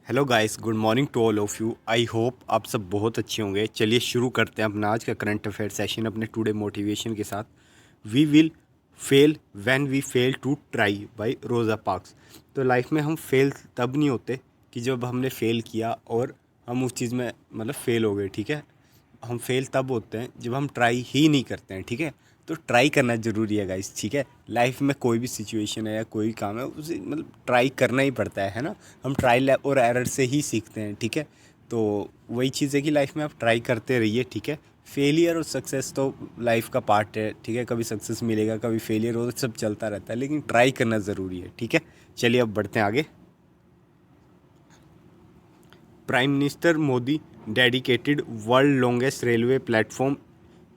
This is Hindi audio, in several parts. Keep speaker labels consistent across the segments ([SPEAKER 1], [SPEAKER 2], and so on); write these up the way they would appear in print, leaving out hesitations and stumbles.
[SPEAKER 1] Hello guys, good morning to all of you. I hope आप सब बहुत अच्छे होंगे। चलिए शुरू करते हैं अपना आज का करंट अफेयर सेशन अपने टुडे मोटिवेशन के साथ। We will fail when we fail to try by Rosa Parks. तो लाइफ में हम फेल तब नहीं होते कि जब हमने फेल किया और हम उस चीज़ में मतलब फेल हो गए, ठीक है। हम फेल तब होते हैं जब हम ट्राई ही नहीं करते हैं, ठीक है। तो ट्राई करना ज़रूरी है गाइस, ठीक है। लाइफ में कोई भी सिचुएशन है या कोई काम है उसे मतलब ट्राई करना ही पड़ता है ना। हम ट्राई और एरर से ही सीखते हैं, ठीक है। तो वही चीज़ है कि लाइफ में आप ट्राई करते रहिए, ठीक है। फेलियर और सक्सेस तो लाइफ का पार्ट है, ठीक है। कभी सक्सेस मिलेगा, कभी फेलियर हो, सब चलता रहता है, लेकिन ट्राई करना ज़रूरी है, ठीक है। चलिए अब बढ़ते हैं आगे। Prime minister Modi dedicated world longest railway platform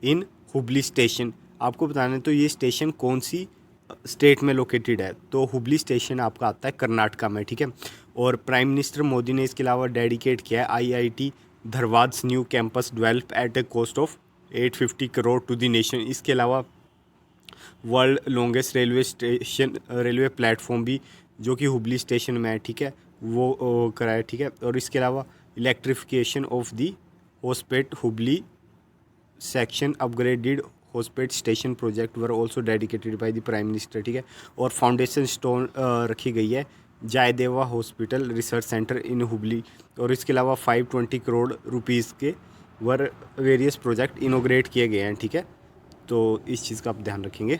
[SPEAKER 1] इन हुबली स्टेशन। आपको बताना है तो ये स्टेशन कौन सी स्टेट में लोकेटेड है, तो हुबली स्टेशन आपका आता है कर्नाटका में, ठीक है। और प्राइम मिनिस्टर मोदी ने इसके अलावा डेडिकेट किया है IIT Dharwad's new campus develop at a cost of 850 crore to the nation. इसके अलावा वर्ल्ड लॉन्गेस्ट रेलवे प्लेटफॉर्म भी जो कि हुबली स्टेशन में है, ठीक है, वो कराया, ठीक है। और इसके अलावा electrification of the Hospet Hubli section upgraded Hospet station project were also dedicated by the prime minister, ठीक है। और फाउंडेशन स्टोन रखी गई है जयदेवा हॉस्पिटल रिसर्च सेंटर इन हुबली। और इसके अलावा 520 करोड़ रुपीज़ के वर वेरियस प्रोजेक्ट इनोग्रेट किए गए हैं, ठीक है। तो इस चीज़ का आप ध्यान रखेंगे।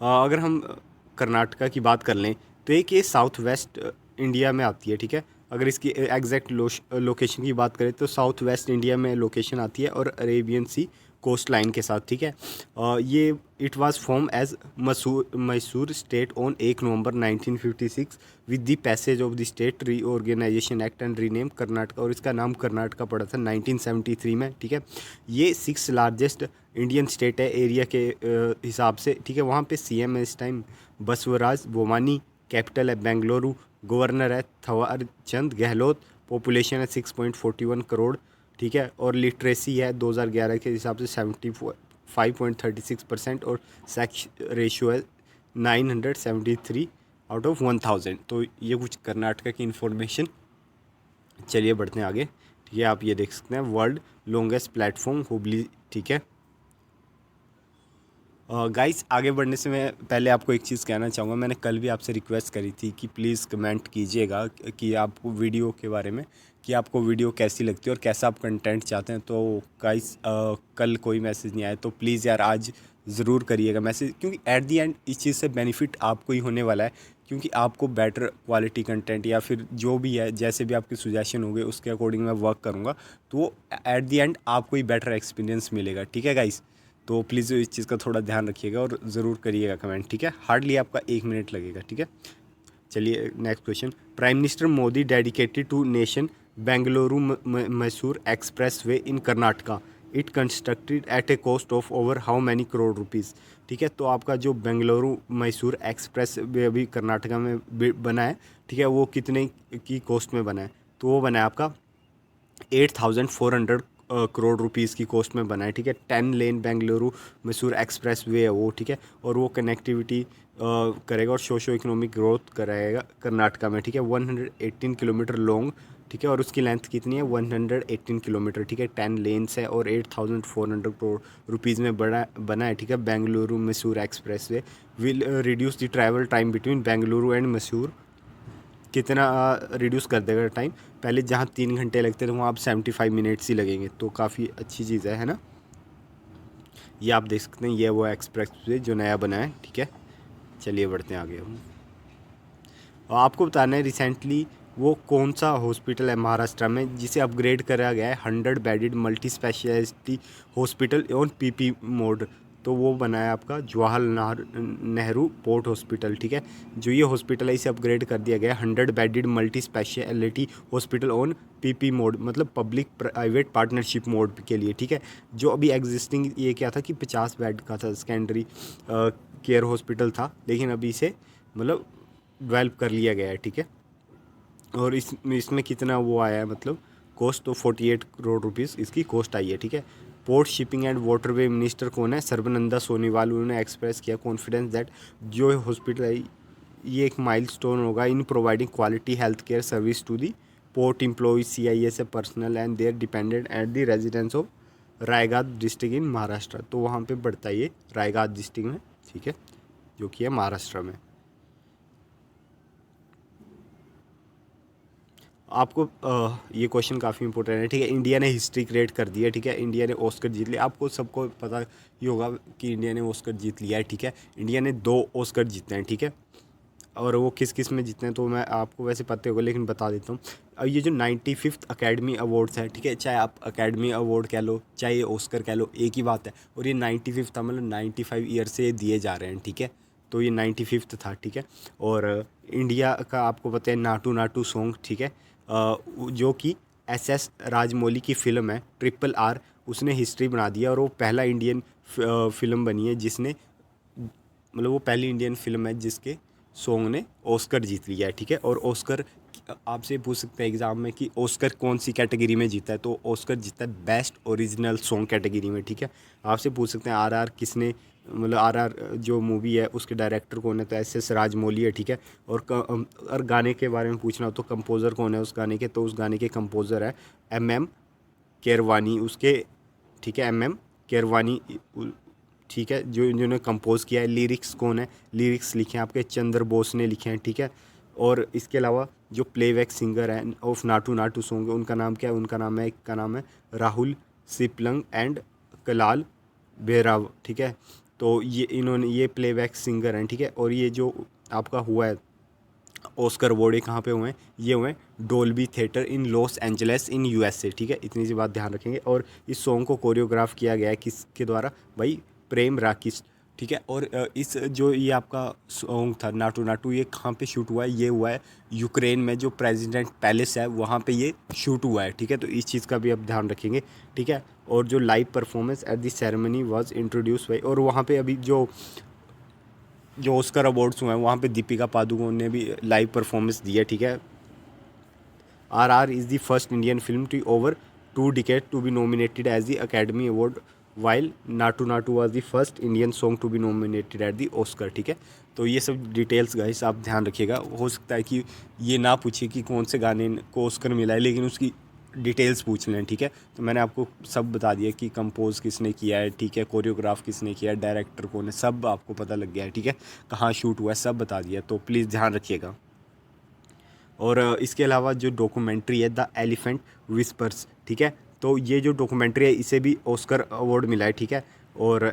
[SPEAKER 1] अगर हम कर्नाटका की बात कर लें तो एक ये साउथ वेस्ट इंडिया में आती है, ठीक है। अगर इसकी एग्जैक्ट लोकेशन की बात करें तो साउथ वेस्ट इंडिया में लोकेशन आती है और अरेबियन सी कोस्ट लाइन के साथ, ठीक है। ये it was form as Mysore state on 1 November 1956 with the passage of the state reorganisation act and rename Karnataka. और इसका नाम कर्नाटका पड़ा था 1973 में, ठीक है। ये 6 लार्जेस्ट इंडियन स्टेट है एरिया के हिसाब से, ठीक है। वहाँ पे सीएम है इस टाइम बसवराज बोमानी, कैपिटल है बेंगलुरु, गवर्नर है थवार चंद गहलोत, पॉपुलेशन है 6.41 करोड़, ठीक है। और लिटरेसी है 2011 के हिसाब से 75.36% और सेक्स रेशियो है 973 आउट ऑफ 1000। तो ये कुछ कर्नाटका की इन्फॉर्मेशन। चलिए बढ़ते हैं आगे, ठीक है। आप ये देख सकते हैं वर्ल्ड लॉन्गेस्ट प्लेटफॉर्म हुबली, ठीक है। गाइस आगे बढ़ने से मैं पहले आपको एक चीज़ कहना चाहूँगा। मैंने कल भी आपसे रिक्वेस्ट करी थी कि प्लीज़ कमेंट कीजिएगा कि आपको वीडियो के बारे में, कि आपको वीडियो कैसी लगती है और कैसा आप कंटेंट चाहते हैं। तो गाइस कल कोई मैसेज नहीं आया, तो प्लीज़ यार आज ज़रूर करिएगा मैसेज, क्योंकि एट दी एंड इस चीज़ से बेनिफिट आपको ही होने वाला है। क्योंकि आपको बेटर क्वालिटी कंटेंट या फिर जो भी है, जैसे भी आपके सुजेशन होंगे उसके अकॉर्डिंग मैं वर्क करूँगा, तो एट दी एंड आपको ही बेटर एक्सपीरियंस मिलेगा, ठीक है गाइस। तो प्लीज़ इस चीज़ का थोड़ा ध्यान रखिएगा और ज़रूर करिएगा कमेंट, ठीक है। हार्डली आपका 1 मिनट लगेगा, ठीक है। चलिए next question. Prime minister Modi dedicated to nation Bengaluru Mysore expressway in Karnataka. It constructed at a cost of over how many crore rupees, ठीक है। तो आपका जो बेंगलुरु मैसूर एक्सप्रेस वे अभी कर्नाटका में बना है, ठीक है, वो कितने की कॉस्ट में बना है, तो वो बना है आपका 8400 करोड़ रुपीज़ की कॉस्ट में बना है, ठीक है। 10 लेन बेंगलुरु मैसूर एक्सप्रेस वे है वो, ठीक है। और वो कनेक्टिविटी करेगा और सोशो इकोनॉमिक ग्रोथ कराएगा कर्नाटका में, ठीक है। 118 किलोमीटर लॉन्ग, ठीक है। और उसकी लेंथ कितनी है 118 किलोमीटर, ठीक है। 10 लेन्स है और 8400 करोड़ रुपीज़ में बना है, ठीक है। Bengaluru Mysore express way will reduce the travel time between Bengaluru and Mysore. कितना रिड्यूस कर देगा टाइम। पहले जहाँ 3 घंटे लगते थे वहाँ अब 75 मिनट्स ही लगेंगे, तो काफ़ी अच्छी चीज़ है ना। ये आप देख सकते हैं, ये वो एक्सप्रेस वे जो नया बना है, ठीक है। चलिए बढ़ते हैं आगे हम। और आपको बताना है रिसेंटली वो कौन सा हॉस्पिटल है महाराष्ट्र में जिसे अपग्रेड करा गया है 100 bedded multi speciality hospital on PP mode. तो वो बना है आपका जवाहरलाल नेहरू पोर्ट हॉस्पिटल, ठीक है। जो ये हॉस्पिटल है इसे अपग्रेड कर दिया गया है 100 bedded multi speciality hospital on PP mode, मतलब पब्लिक प्राइवेट पार्टनरशिप मोड के लिए, ठीक है। जो अभी एग्जिस्टिंग ये क्या था कि 50 बेड का था, सेकेंडरी केयर हॉस्पिटल था, लेकिन अभी इसे मतलब डेवलप कर लिया गया है, ठीक है। और इसमें कितना वो आया है मतलब कॉस्ट, तो 48 करोड़ रुपीज़ इसकी कॉस्ट आई है, ठीक है। Port shipping and waterway minister कौन है, सर्बानंदा सोनोवाल। उन्होंने एक्सप्रेस किया कॉन्फिडेंस दैट जो हॉस्पिटल है ये एक माइलस्टोन होगा in providing quality health care service to the port employ CISF personnel and their dependent at the residence of Raigad district in Maharashtra. तो वहाँ पे पड़ता है ये रायगढ़ डिस्ट्रिक्ट में, ठीक है, जो कि है महाराष्ट्र में। आपको ये क्वेश्चन काफ़ी इंपॉर्टेंट है, ठीक है। इंडिया ने हिस्ट्री क्रिएट कर दी है, ठीक है। इंडिया ने ऑस्कर जीत लिया, आपको सबको पता ही होगा कि इंडिया ने ऑस्कर जीत लिया है, ठीक है। इंडिया ने 2 ऑस्कर जीते हैं, ठीक है। और वो किस किस में जीते हैं तो मैं आपको वैसे पता होगा, लेकिन बता देता हूँ। अब ये जो 95th अकेडमी अवार्ड्स है, ठीक है, चाहे आप अकेडमी अवार्ड कह लो चाहे ये ऑस्कर कह लो, एक ही बात है। और ये 95th था, मतलब 95 ईयर से दिए जा रहे हैं, ठीक है। तो ये 95th था, ठीक है। और इंडिया का आपको पता है नाटू नाटू सॉन्ग, ठीक है, जो कि SS राजमौली की फ़िल्म है RRR, उसने हिस्ट्री बना दिया। और वो पहला इंडियन फिल्म बनी है जिसने, मतलब वो पहली इंडियन फिल्म है जिसके सॉन्ग ने ऑस्कर जीत लिया है, ठीक है। और ऑस्कर आपसे पूछ सकते हैं एग्ज़ाम में कि ऑस्कर कौन सी कैटेगरी में जीता है, तो ऑस्कर जीता है बेस्ट ओरिजिनल सॉन्ग कैटेगरी में, ठीक है। आपसे पूछ सकते हैं RR किसने, मतलब RR जो मूवी है उसके डायरेक्टर कौन है, तो SS राजमौली है, ठीक है। और गाने के बारे में पूछना हो तो कंपोज़र कौन है उस गाने के, तो उस गाने के कंपोज़र है MM केरवानी उसके, ठीक है, MM केरवानी, ठीक है, जो इन्होंने कंपोज़ किया है। लिरिक्स कौन है, लिरिक्स लिखे हैं आपके चंद्र बोस ने लिखे हैं, ठीक है। और इसके अलावा जो प्लेबैक सिंगर हैं ऑफ नाटू नाटू सॉन्ग, उनका नाम क्या है, उनका नाम है, एक का नाम है राहुल सिपलंग एंड कलाल बेराव, ठीक है। तो ये इन्होंने, ये प्लेबैक सिंगर हैं, ठीक है। और ये जो आपका हुआ है ऑस्कर अवार्ड, ये कहाँ पे हुए हैं, ये हुए हैं Dolby theatre in Los Angeles in USA, ठीक है। इतनी सी बात ध्यान रखेंगे। और इस सॉन्ग को कोरियोग्राफ किया गया है किसके द्वारा, भाई प्रेम राकेश, ठीक है। और इस जो ये आपका सॉन्ग था नाटू नाटू, ये कहाँ पे शूट हुआ है, ये हुआ है यूक्रेन में, जो प्रेसिडेंट पैलेस है वहाँ पे ये शूट हुआ है, ठीक है। तो इस चीज़ का भी आप ध्यान रखेंगे, ठीक है। और जो live performance at the ceremony was introduce by, और वहाँ पे अभी जो जो ऑस्कर अवार्ड्स हुए हैं वहाँ पे दीपिका पादुकोण ने भी लाइव परफॉर्मेंस दी है, ठीक है। RR is the first Indian film to over 2 decades to be nominated as the Academy Award, while Natu Natu was the first Indian song to be nominated at the Oscar, ठीक है। तो ये सब डिटेल्स गाइस आप ध्यान रखिएगा। हो सकता है कि ये ना पूछे कि कौन से गाने को ऑस्कर मिला है, लेकिन उसकी डिटेल्स पूछ लें, ठीक है। तो मैंने आपको सब बता दिया कि कंपोज किसने किया है, ठीक है, कोरियोग्राफ किसने किया है, डायरेक्टर कौन है, सब आपको पता लग गया है, ठीक है। कहाँ शूट हुआ है सब बता दिया, तो प्लीज़ ध्यान रखिएगा। और इसके अलावा जो डॉक्यूमेंट्री है द एलिफेंट विस्पर्स, ठीक है, तो ये जो डॉक्यूमेंट्री है इसे भी ऑस्कर अवार्ड मिला है, ठीक है। और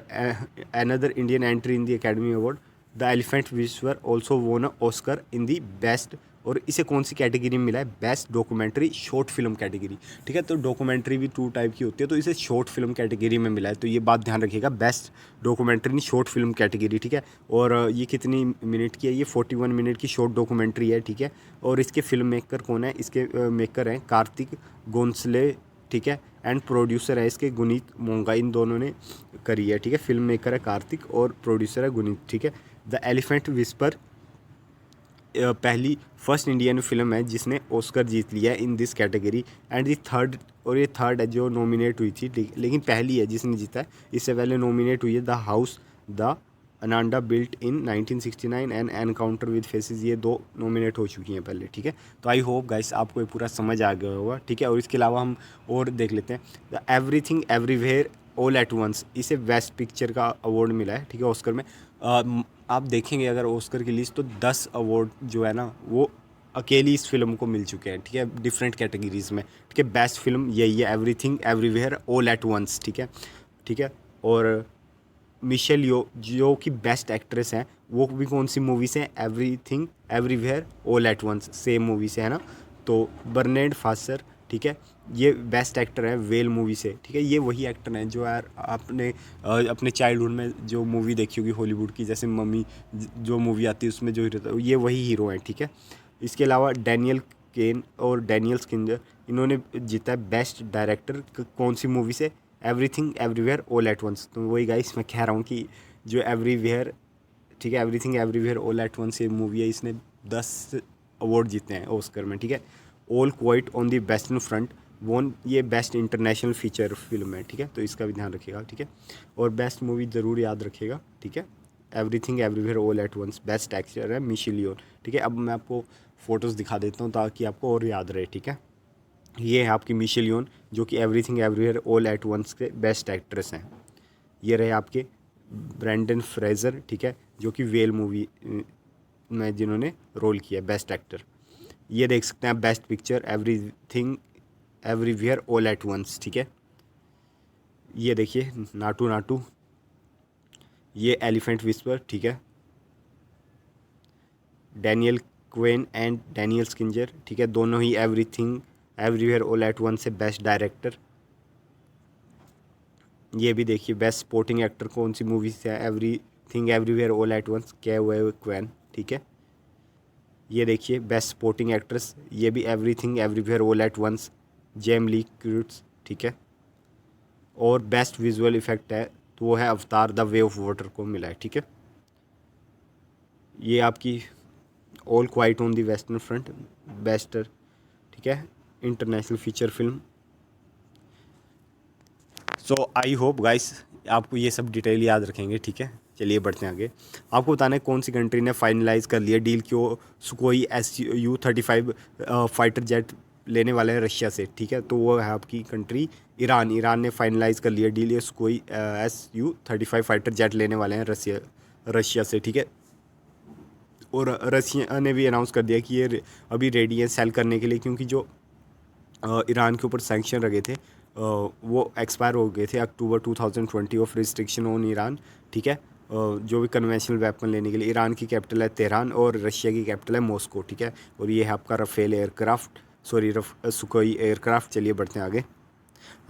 [SPEAKER 1] another Indian entry in the academy award the elephant whisper also वोन ऑस्कर इन दी बेस्ट, और इसे कौन सी कैटेगरी में मिला है, best documentary short film category, ठीक है। तो डॉक्यूमेंट्री भी 2 टाइप की होती है, तो इसे शॉर्ट फिल्म कैटेगरी में मिला है, तो ये बात ध्यान रखिएगा, best documentary short film category, ठीक है। और ये कितनी मिनट की है, ये 41 मिनट की शॉर्ट डॉक्यूमेंट्री है, ठीक है। और इसके फिल्म मेकर कौन है, इसके मेकर हैं कार्तिक गोंसले, ठीक है। एंड प्रोड्यूसर है इसके गुनीत मोंगा, इन दोनों ने करी है, ठीक है। फिल्म मेकर है कार्तिक और प्रोड्यूसर है गुनीत, ठीक है। द एलिफेंट विस्पर पहली फर्स्ट इंडियन फिल्म है जिसने ऑस्कर जीत लिया है in this category and the third, और ये थर्ड है जो नॉमिनेट हुई थी, लेकिन पहली है जिसने जीता है। इससे पहले नॉमिनेट हुई है the house the Ananda built in 1969 and encounter with faces, ये 2 नॉमिनेट हो चुकी हैं पहले, ठीक है। तो आई होप गाइस आपको ये पूरा समझ आ गया होगा, ठीक है। और इसके अलावा हम और देख लेते हैं the everything everywhere all at once, इसे बेस्ट पिक्चर का अवार्ड मिला है, ठीक है, ऑस्कर में। आप देखेंगे अगर ऑस्कर की लिस्ट तो 10 अवार्ड जो है ना वो अकेली इस फिल्म को मिल चुके हैं, ठीक है, डिफरेंट कैटेगरीज में, ठीक है। बेस्ट फिल्म यही है, everything everywhere all at once, ठीक है, ठीक है। और मिशेल यो जो कि बेस्ट एक्ट्रेस हैं, वो भी कौन सी मूवी से, everything everywhere all at once, same movie से है ना। तो बर्नेड फासर, ठीक है, ये बेस्ट एक्टर है वेल मूवी से, ठीक है। ये वही एक्टर हैं जो यार आपने अपने चाइल्डहुड में जो मूवी देखी होगी हॉलीवुड की, जैसे मम्मी जो मूवी आती है उसमें जो हीरो था, ये वही हीरो हैं, ठीक है। इसके अलावा डैनियल केन और डैनियल स्किंजर, इन्होंने जीता है बेस्ट डायरेक्टर कौन सी मूवी से, everything everywhere all at once. तो वही गाइस मैं कह रहा हूँ कि जो एवरीवेयर, ठीक है, everything everywhere all at once ये मूवी है, इसने 10 अवार्ड जीते हैं ऑस्कर में, ठीक है। All quite on the western front वोन, ये बेस्ट इंटरनेशनल फीचर फिल्म है, ठीक है। तो इसका भी ध्यान रखिएगा, ठीक है। और बेस्ट मूवी ज़रूर याद रखिएगा, ठीक है, everything everywhere all at once, best actor है मिशेल लियोन, ठीक है। अब मैं आपको फ़ोटोज़ दिखा देता हूँ ताकि आपको और याद रहे, ठीक है। ये है आपकी मिशेल लियोन जो कि everything everywhere all at once के बेस्ट एक्ट्रेस हैं। ये रहे आपके ब्रेंडन फ्रेजर, ठीक है, जो कि वेल मूवी में जिन्होंने रोल किया बेस्ट एक्टर। ये देख सकते हैं आप best picture everything everywhere all at once, ठीक है। ये देखिए नाटू नाटू, ये एलिफेंट विस्पर, ठीक है। Daniel Kwan and Daniel Scheinert, ठीक है, दोनों ही everything everywhere all at once से बेस्ट डायरेक्टर। ये भी देखिए बेस्ट सपोर्टिंग एक्टर कौन सी मूवी से है, everything everywhere all at once, Ke Huy Quan, ठीक है। ये देखिए बेस्ट सपोर्टिंग एक्ट्रेस, ये भी everything everywhere all at once, Jamie Lee Curtis, ठीक है। और बेस्ट विजुअल इफेक्ट है तो वो है अवतार द वे ऑफ वाटर को मिला है, ठीक है। ये आपकी all quite on the western front best, ठीक है, international feature film. So I hope guys आपको ये सब डिटेल याद रखेंगे, ठीक है। चलिए बढ़ते हैं आगे। आपको बताना है कौन सी कंट्री ने फाइनलाइज कर लिया डील कि वो सुकोई SU-35 फाइटर जेट लेने वाले हैं रशिया से, ठीक है। तो वो है आपकी कंट्री ईरान। ईरान ने फाइनलाइज कर लिया डील, ये सुकोई SU-35 फाइटर जेट लेने वाले हैं रशिया से, ठीक है। और रशिया ने भी अनाउंस कर दिया कि ये अभी रेडी है सेल करने के लिए, क्योंकि जो ईरान के ऊपर सैंक्शन लगे थे वो एक्सपायर हो गए थे अक्टूबर 2020 ऑफ रिस्ट्रिक्शन ऑन ईरान, ठीक है। जो भी कन्वेंशनल वेपन लेने के लिए ईरान की कैपिटल है तेहरान और रशिया की कैपिटल है मॉस्को, ठीक है। और ये है आपका Rafale aircraft, sorry Sukhoi aircraft. चलिए बढ़ते हैं आगे।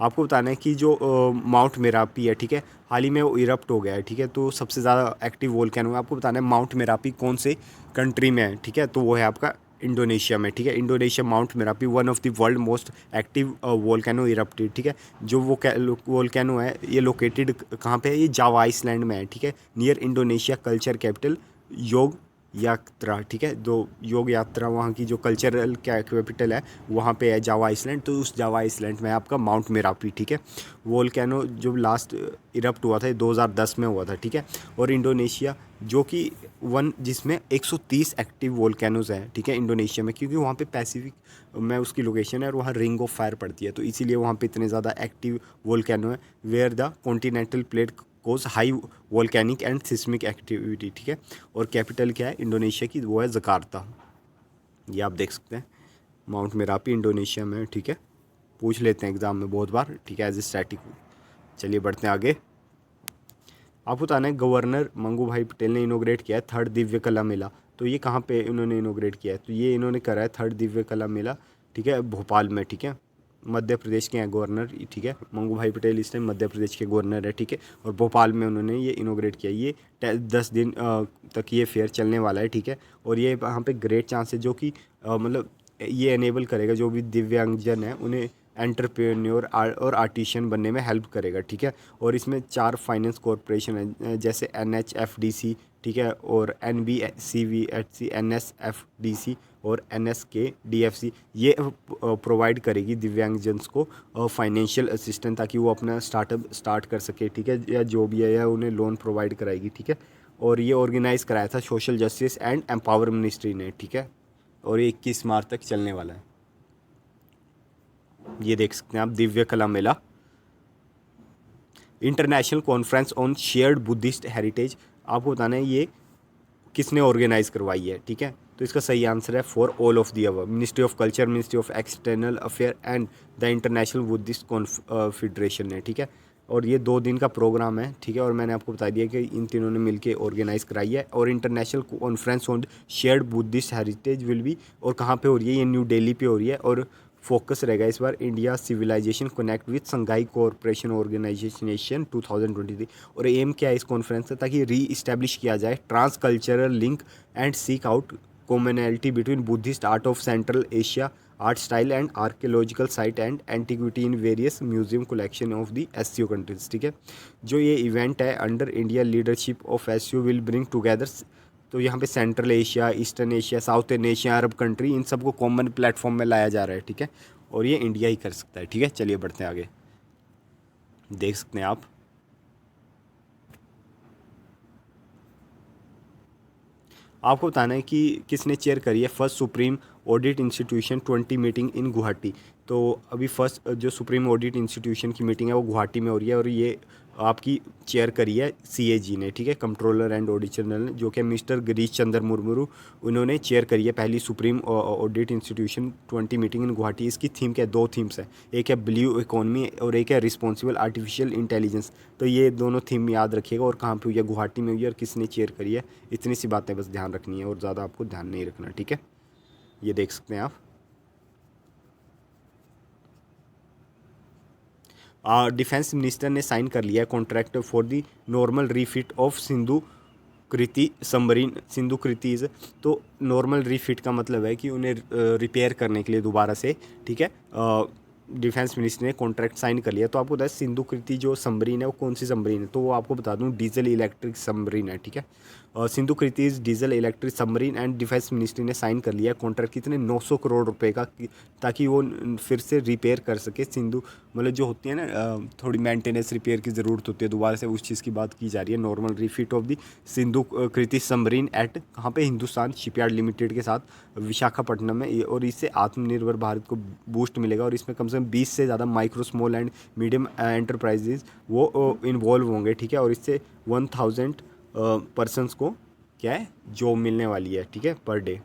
[SPEAKER 1] आपको बताना है कि जो माउंट मेरापी है, ठीक है, हाल ही में वो इरप्ट हो गया है, ठीक है। तो सबसे ज़्यादा एक्टिव वोल्केनो है। आपको बताना है माउंट मेरापी कौन से कंट्री में है, ठीक है। तो वो है आपका इंडोनेशिया में, ठीक है। Indonesia mount Merapi one of the world most active volcano erupted, ठीक है। जो वो वोल्केनो है ये लोकेटेड कहाँ पे है, ये जावा आइसलैंड में है, ठीक है, नियर इंडोनेशिया कल्चर कैपिटल योग यात्रा, ठीक है। जो योग यात्रा वहाँ की जो कल्चरल कैपिटल है वहाँ पे है जावा आइसलैंड। तो उस जावा आइसलैंड में आपका माउंट मेरापी, ठीक है। वोल्केनो जो लास्ट इरप्ट हुआ था 2010 में हुआ था, ठीक है। और इंडोनेशिया जो कि जिसमें 130 एक्टिव वोल्केनोज हैं, ठीक है, इंडोनेशिया में, क्योंकि वहाँ पे पैसिफिक में उसकी लोकेशन है और वहाँ रिंग ऑफ फायर पड़ती है, तो इसीलिए वहाँ पे इतने ज़्यादा एक्टिव वोल्केनो है where the continental plate cause high volcanic and seismic activity, ठीक है। और कैपिटल क्या है इंडोनेशिया की, वो है जकार्ता। ये आप देख सकते हैं माउंट मेरापी इंडोनेशिया में, ठीक है। पूछ लेते हैं एग्जाम में बहुत बार, ठीक है, एज ए स्टैटिक। चलिए बढ़ते हैं आगे। आपको बताना है गवर्नर मंगू भाई पटेल ने इनोग्रेट किया है थर्ड दिव्य कला मेला। तो ये कहाँ पे इन्होंने इनोग्रेट किया है, तो ये इन्होंने करा है थर्ड दिव्य कला मेला, ठीक है, भोपाल में, ठीक है। मध्य प्रदेश के हैं गवर्नर, ठीक है। मंगू भाई पटेल इस टाइम मध्य प्रदेश के गवर्नर है, ठीक है। और भोपाल में उन्होंने ये इनोग्रेट किया। ये 10 दिन तक ये फेयर चलने वाला है, ठीक है। और ये वहाँ पे ग्रेट चांस है जो कि मतलब ये एनेबल करेगा जो भी दिव्यांगजन है उन्हें एंटरप्रेन्योर और आर्टिशियन बनने में हेल्प करेगा, ठीक है। और इसमें 4 फाइनेंस कॉरपोरेशन है जैसे NHFDC, ठीक है, और NBCVHC, NSFDC और NSKDFC। ये प्रोवाइड करेगी दिव्यांगजन्स को फाइनेंशियल असिस्टेंस ताकि वो अपना स्टार्टअप स्टार्ट कर सके, ठीक है, या जो भी है या उन्हें लोन प्रोवाइड कराएगी, ठीक है। और ये ऑर्गेनाइज कराया था social justice and empower ministry ने, ठीक है। और ये 21 मार्च तक चलने वाला है। ये देख सकते हैं आप Divya Kala Mela. International conference on shared Buddhist heritage. आपको बताना है ये किसने ऑर्गेनाइज करवाई है, ठीक है। तो इसका सही आंसर है for all of the above, ministry of culture, ministry of external affair and the international Buddhist confederation ने, ठीक है। और ये 2 दिन का प्रोग्राम है, ठीक है। और मैंने आपको बता दिया कि इन तीनों ने मिलकर ऑर्गेनाइज कराई है। और international conference on shared Buddhist heritage will be, और कहाँ पे हो रही है, ये न्यू दिल्ली पे हो रही है। और फोकस रहेगा इस बार India civilisation connect with Shanghai cooperation organisation 2023। और एम क्या है इस कॉन्फ्रेंस का, ताकि री इस्टेब्लिश किया जाए trans cultural link and seek out commonality between Buddhist art of Central Asia, art style and archaeological site and antiquity in various museum collection of the SCO countries, ठीक है। जो ये इवेंट है under India leadership of SCO will bring together, तो यहाँ पे Central Asia, Eastern Asia, South Asia, Arab country, इन सबको कॉमन प्लेटफॉर्म में लाया जा रहा है, ठीक है। और ये इंडिया ही कर सकता है, ठीक है। चलिए बढ़ते हैं आगे। देख सकते हैं आप आपको बताना है कि किसने चेयर करी है first supreme audit institution 20 meeting in Guwahati. तो अभी फर्स्ट जो सुप्रीम ऑडिट इंस्टीट्यूशन की मीटिंग है वो गुवाहाटी में हो रही है, और ये आपकी चेयर करी है सीएजी ने, ठीक है, कंट्रोलर एंड ऑडिटर जनरल ने, जो कि मिस्टर गिरीश चंद्र मुर्मू, उन्होंने चेयर करी है पहली supreme audit institution 20 meeting in Guwahati. इसकी थीम क्या है, 2 थीम्स है, एक है ब्लू इकोनॉमी और एक है रिस्पॉन्सिबल आर्टिफिशियल इंटेलिजेंस। तो ये दोनों थीम याद रखिएगा, और कहाँ पे हुई है, गुवाहाटी में हुई है, और किसने चेयर करी है, इतनी सी बातें बस ध्यान रखनी है और ज़्यादा आपको ध्यान नहीं रखना, ठीक है। ये देख सकते हैं आप। डिफेंस मिनिस्टर ने साइन कर लिया contract for the normal refit of Sindhu Kriti submarine. Sindhu Kriti's, तो नॉर्मल रीफिट का मतलब है कि उन्हें रिपेयर करने के लिए दोबारा से, ठीक है, डिफेंस मिनिस्टर ने कॉन्ट्रैक्ट साइन कर लिया। तो आपको बता सिंधु कृति जो सबमरीन है वो कौन सी सबमरीन है, तो वो आपको बता दूं डीजल इलेक्ट्रिक सबमरीन है, ठीक है। Sindhu Kriti diesel electric submarine and defence ministry ने साइन कर लिया कॉन्ट्रैक्ट कितने 900 करोड़ रुपए का, ताकि वो फिर से रिपेयर कर सके सिंधु, मतलब जो होती है ना थोड़ी मेंटेनेंस रिपेयर की ज़रूरत होती है दोबारा से, उस चीज़ की बात की जा रही है। Normal refit of the Sindhu Kriti submarine at कहाँ पे, हिंदुस्तान शिपयार्ड लिमिटेड के साथ विशाखापट्टनम में, और इससे आत्मनिर्भर भारत को बूस्ट मिलेगा, और इसमें कम से कम 20 से ज़्यादा micro small and medium enterprises वो इन्वॉल्व होंगे, ठीक है, और इससे 1000 पर्सनस को क्या है जॉब मिलने वाली है, ठीक है, पर डे।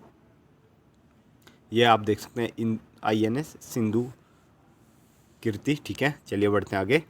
[SPEAKER 1] ये आप देख सकते हैं इन INS सिंधु कीर्ति, ठीक है। चलिए बढ़ते हैं आगे।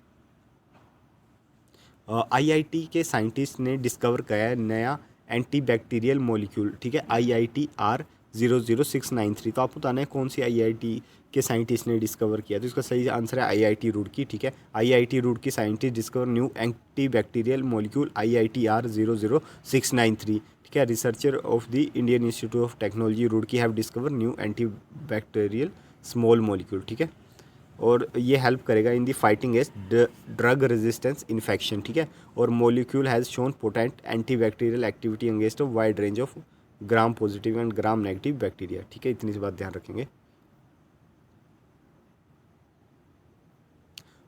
[SPEAKER 1] IIT के साइंटिस्ट ने डिस्कवर किया है नया एंटी बैक्टीरियल मॉलिक्यूल, ठीक है, IITR 00693। तो आपको बताना है कौन सी IIT के साइंटिस्ट ने डिस्कवर किया, तो इसका सही आंसर है IIT रुड़की, ठीक है। IIT Roorkee scientist discover new anti bacterial molecule IITR 00693, ठीक है। Researcher of the Indian Institute of Technology Roorkee have discover new anti bacterial small molecule, ठीक है, और ये हेल्प करेगा in the fighting edge drug resistance infection, ठीक है। और molecule has shown potent anti bacterial activity against a wide range of gram positive and gram negative bacteria, ठीक है, इतनी सी बात ध्यान रखेंगे।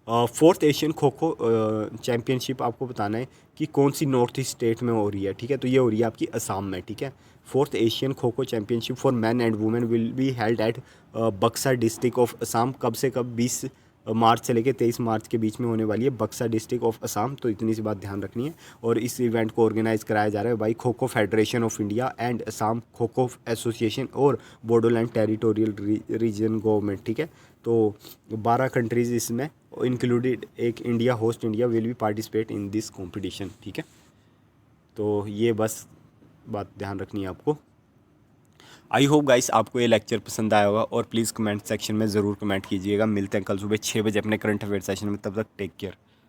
[SPEAKER 1] Fourth Asian kho kho championship आपको बताना है कि कौन सी नॉर्थ ईस्ट स्टेट में हो रही है, ठीक है, तो ये हो रही है आपकी असम में, ठीक है। Fourth Asian kho kho championship for man and women will be held at Buxar district of Assam. कब से कब, 20 मार्च से लेकर 23 मार्च के बीच में होने वाली है, बक्सर डिस्ट्रिक्ट ऑफ असम। तो इतनी सी बात ध्यान रखनी है, और इस इवेंट को ऑर्गेनाइज कराया जा रहा है by kho kho federation of India and Assam kho kho association और बोडोलैंड टेरिटोरियल रीजन गवर्नमेंट, ठीक है। तो 12 कंट्रीज इसमें इंक्लूडेड, एक India, host India will be participate in this competition, ठीक है। तो ये बस बात ध्यान रखनी है आपको। आई होप गाइस आपको ये लेक्चर पसंद आया होगा, और प्लीज़ कमेंट सेक्शन में ज़रूर कमेंट कीजिएगा। मिलते हैं कल सुबह 6 बजे अपने करंट अफेयर सेशन में, तब तक टेक केयर।